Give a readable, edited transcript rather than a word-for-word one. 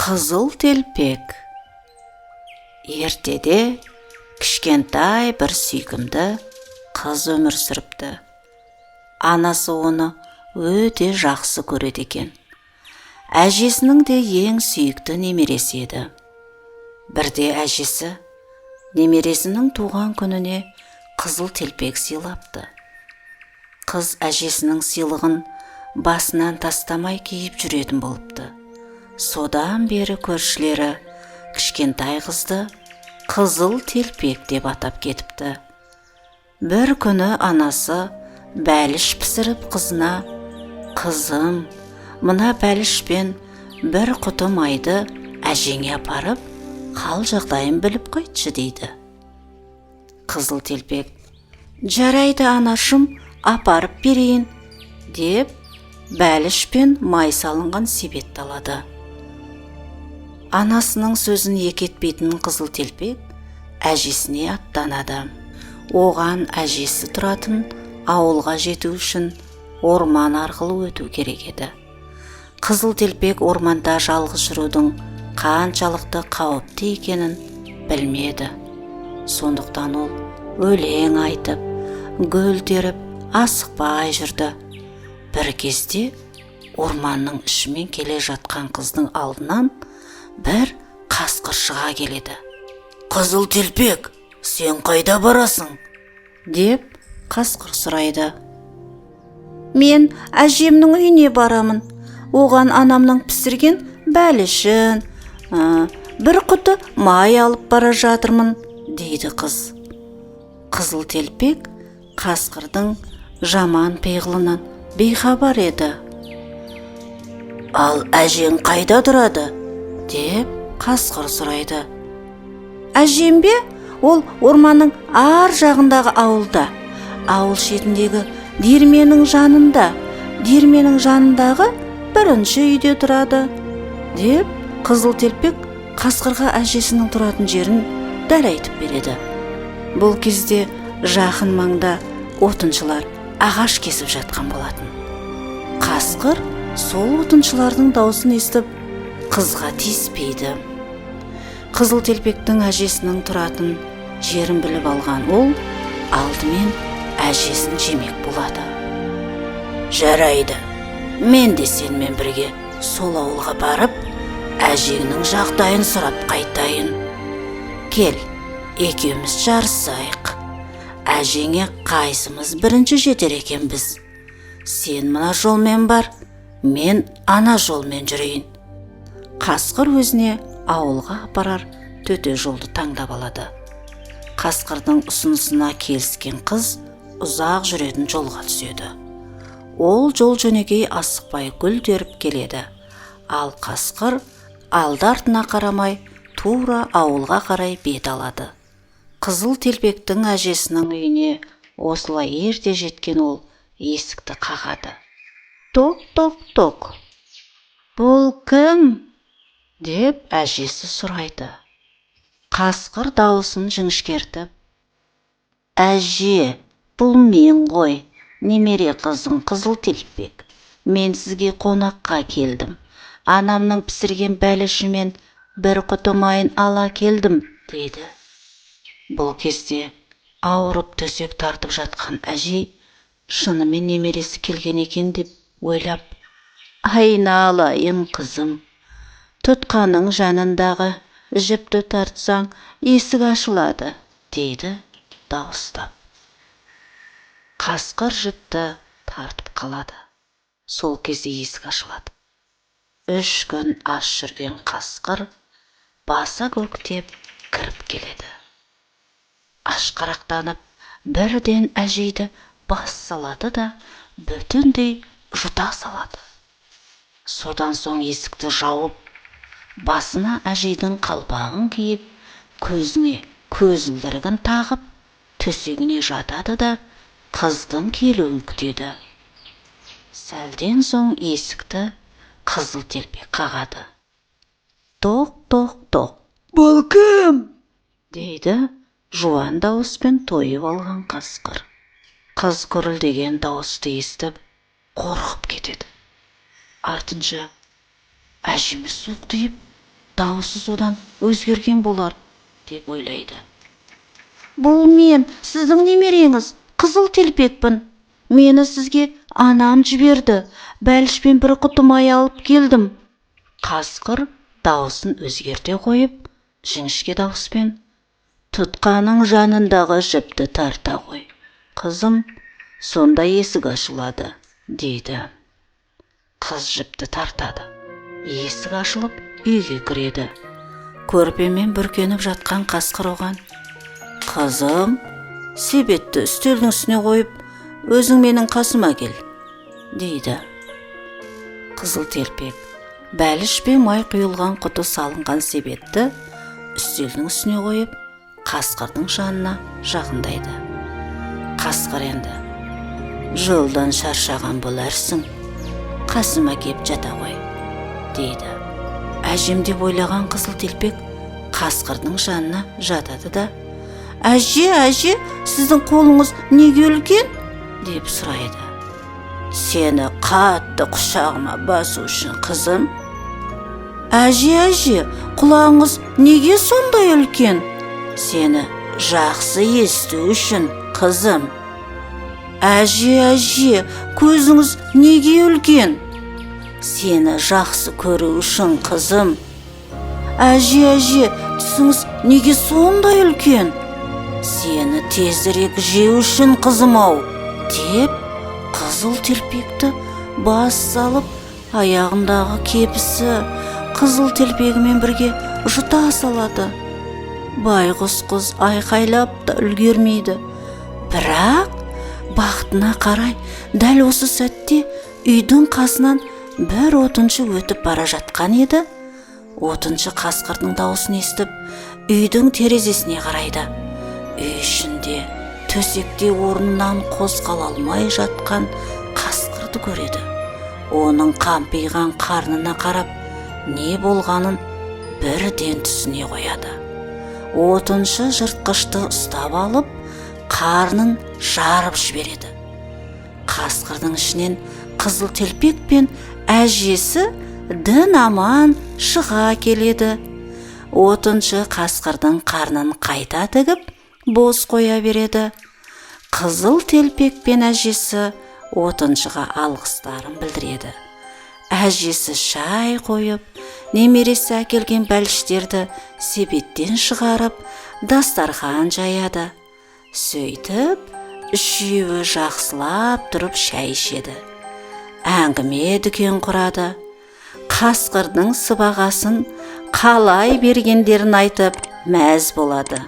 Қызыл телпек. Ертеде кішкентай бір сүйкімді қыз өмір сүріпті. Анасы оны өте жақсы көреді екен. Әжесінің де ең сүйікті немересі еді. Бірде әжесі немересінің туған күніне қызыл телпек сыйлапты. Қыз әжесінің сыйлығын басынан тастамай киіп жүретін болыпты. Содан бері көршілері кішкентай қызды қызыл телпек деп атап кетіпті. Бір күні анасы бәліш пісіріп қызына: «Қызым, мына бәлішпен бір құты майды әжеңе апарып, қал жағдайын біліп қайтшы» дейді. Қызыл телпек: «Жарайды анашым, апарып берейін» деп бәліш пен май салынған себетті алады. Анасының сөзін екі етпейтін қызыл телпек әжесіне аттанады. Оған әжесі тұратын ауылға жету үшін орман арқылы өту керек еді. Қызыл телпек орманда жалғыз жүрудің қаншалықты қауіпті екенін білмеді. Сондықтан ол өлең айтып, гүл теріп, асықпай жүрді. Бір кезде орманның ішімен келе жатқан қыздың алдынан бір қасқыр шыға келеді. «Қызыл телпек, сен қайда барасың?» деп қасқыр сұрайды. «Мен әжемнің үйіне барамын. Оған анамның пісірген бәлішін, бір құты май алып бара жатырмын» дейді қыз. Қызыл телпек қасқырдың жаман пиғылынан бейхабар еді. «Ал әжең қайда тұрады?» деп қасқыр сұрайды. «Әжем бе? Ол орманның ар жағындағы ауылда. Ауыл шетіндегі диірменнің жанында. Диірменнің жанындағы бірінші үйде тұрады» деп қызыл телпек қасқырға әжесінің тұратын жерін дәл айтып береді. Бұл кезде жақын маңда отыншылар ағаш кесіп жатқан болатын. Қасқыр сол отыншылардың даусын естіп қызға тиіспейді. Қызыл телпектің әжесінің тұратын жерін біліп алған ол алдымен әжесін жемек болады. «Жарайды, мен де сенімен бірге сол ауылға барып, әжеңнің жағдайын сұрап қайтайын. Кел, екеуміз жарысайық. Әжеңе қайсымыз бірінші жетер екенбіз. Сен мына жолмен бар, мен ана жолмен жүрейін». Қасқыр өзіне ауылға апарар төте жолды таңдап алады. Қасқырдың ұсынысына келіскен қыз ұзақ жүретін жолға түседі. Ол жол жөнекей асықпай гүл теріп келеді. Ал қасқыр алды-артына қарамай тура ауылға қарай бет алады. Қызыл телпектің әжесінің үйіне осылай ерте жеткен ол есікті қағады. «Тоқ-тоқ-тоқ, бұл кім?» деп әжесі сұрайды. Қасқыр дауысын жіңішкертіп: «Әже, бұл мен ғой, немере қызың қызыл телпек. Мен сізге қонаққа келдім. Анамның пісірген бәлішімен бір құты майын ала келдім» дейді. Бұл кезде ауырып төсек тартып жатқан әже шынымен немересі келген екен деп ойлап: «Айналайын қызым, тұтқаның жанындағы жіпті тартсаң есік ашылады» дейді дауыстап. Қасқыр жіпті тартып қалады. Сол кезде есік ашылады. 3 күн аш жүрген қасқыр баса көктеп кіріп келеді. Ашқарақтанып бірден әжейді бас салады да бүтіндей жұта салады. Содан соң есікті жауып, басына әжейдің қалпағын киіп, көзіне көзілдірігін тағып, төсегіне жатады да қыздың келуін күтеді. Сәлден соң есікті қызыл телпек қағады. «Тоқ-тоқ-тоқ, бұл кім?» дейді жуан дауыспен тойып алған қасқыр. Қыз гүрілдеген дауысты естіп қорқып кетеді. Артынша әжеміз сұлтиып даусы содан өзгерген болар деп ойлайды. Бұл мен, сіздің немереңіз, Қызыл Телпекпін. Мені сізге анам жіберді. Бәлішпен бір құты май алып келдім. Қасқыр даусын өзгерте қойып, жіңішке дауыспен: тұтқаның жанындағы жіпті тарта қой, қызым, сонда есік ашылады, дейді. Қыз жіпті тартады. Есік ашылып, үйге кіреді. Көрпемен бүркеніп жатқан қасқыр оған: қызым, себетті үстелдің үстіне қойып, өзің менің қасыма кел, дейді. Қызыл Телпек бәліш пен май құйылған құты салынған себетті үстелдің үстіне қойып, қасқырдың жанына жақындайды. Қасқыр енді: жолдан шаршаған боларсың, қасыма кеп жата қой, дейді. Әжем деп ойлаған Қызыл Телпек қасқырдың жанына жатады да: әже, сіздің қолыңыз неге үлкен? деп сұрайды. Сені қатты құшағыма басу үшін, қызым. Әже, құлағыңыз неге сондай үлкен? Сені жақсы есту үшін, қызым. Әже, көзіңіз неге үлкен? Сені жақсы көру үшін, қызым. Әже, түсіңіз неге сондай үлкен? Сені тезірек жеу үшін, қызым-ау, деп Қызыл Телпекті бас салып, аяғындағы кебісі Қызыл Телпегімен бірге жұта салады. Байғұс қыз айқайлап та үлгермейді. Бірақ бақытына қарай дәл осы сәтте үйдің қасынан бір отыншы өтіп бара жатқан еді. Отыншы қасқырдың дауысын естіп, үйдің терезесіне қарайды. Үй ішінде төсекте орнынан қозғала алмай жатқан қасқырды көреді. Оның қампиған қарнына қарап, не болғанын бірден түсіне қояды. Отыншы жыртқышты ұстап алып, қарнын жарып жібереді. Қасқырдың ішінен Қызыл Телпек пен әжесі дін аман шыға келеді. Отыншы қасқырдың қарнын қайта тігіп, бос қоя береді. Қызыл Телпек пен әжесі отыншыға алғыстарын білдіреді. Әжесі шай қойып, немересі әкелген бәліштерді себеттен шығарып, дастархан жаяды. Сөйтіп, үшеуі жақсылап тұрып шай ішеді. Әңгіме дүкен құрады. Қасқырдың сыбағасын қалай бергендерін айтып мәз болады.